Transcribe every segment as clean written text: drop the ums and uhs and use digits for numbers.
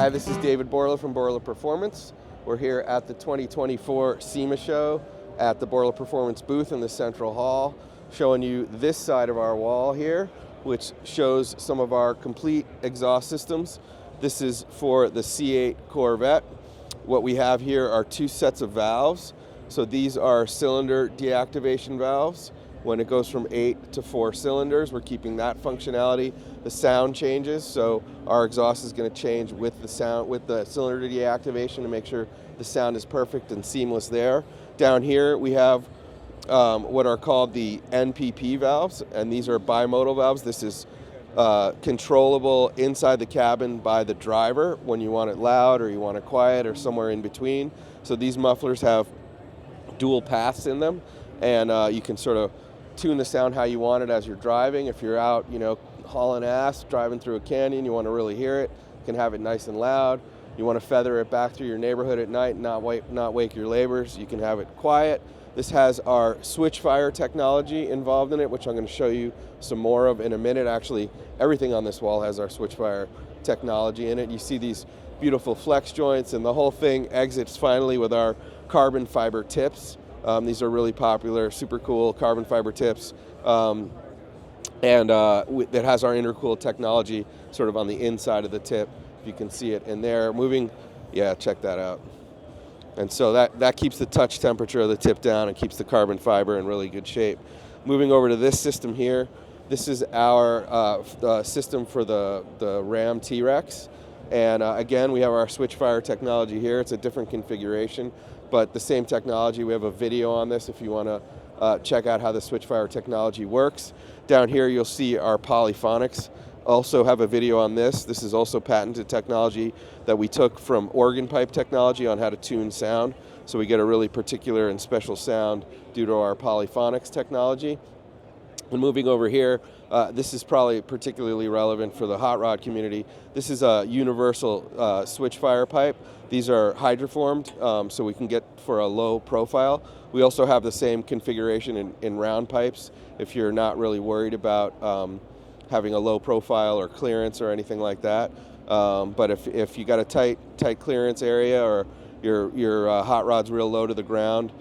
Hi, this is David Borla from Borla Performance. We're here at the 2024 SEMA Show at the Borla Performance booth in the Central Hall, showing you this side of our wall here, which shows some of our complete exhaust systems. This is for the C8 Corvette. What we have here are two sets of valves. So these are cylinder deactivation valves. When it goes from 8 to 4 cylinders, we're keeping that functionality. The sound changes, so our exhaust is going to change with the sound, with the cylinder deactivation, to make sure the sound is perfect and seamless there. Down here we have what are called the NPP valves, and these are bimodal valves. This is controllable inside the cabin by the driver when you want it loud or you want it quiet or somewhere in between. So these mufflers have dual paths in them, and you can sort of tune the sound how you want it as you're driving. If you're out, hauling ass, driving through a canyon, you want to really hear it, you can have it nice and loud. You want to feather it back through your neighborhood at night and not wake your neighbors, you can have it quiet. This has our switch-fire technology involved in it, which I'm going to show you some more of in a minute. Actually, everything on this wall has our switch-fire technology in it. You see these beautiful flex joints, and the whole thing exits finally with our carbon fiber tips. These are really popular, super cool carbon fiber tips. And it has our intercool technology sort of on the inside of the tip. You can see it in there. Check that out. And so that keeps the touch temperature of the tip down and keeps the carbon fiber in really good shape. Moving over to this system here, this is our system for the Ram T-Rex. And again, we have our switch-fire technology here. It's a different configuration, but the same technology. We have a video on this if you want to check out how the switch-fire technology works. Down here, you'll see our polyphonics. Also have a video on this. This is also patented technology that we took from organ pipe technology on how to tune sound. So we get a really particular and special sound due to our polyphonics technology. And moving over here, this is probably particularly relevant for the hot rod community. This is a universal switch-fire pipe. These are hydroformed, so we can get for a low profile. We also have the same configuration in round pipes if you're not really worried about having a low profile or clearance or anything like that. But if you got a tight clearance area, or your hot rod's real low to the ground,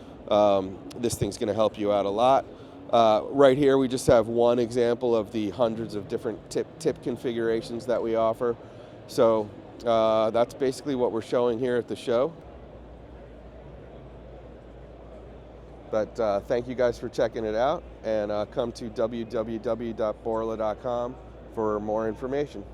this thing's going to help you out a lot. Right here we just have one example of the hundreds of different tip configurations that we offer. So that's basically what we're showing here at the show. But thank you guys for checking it out, and come to www.borla.com for more information.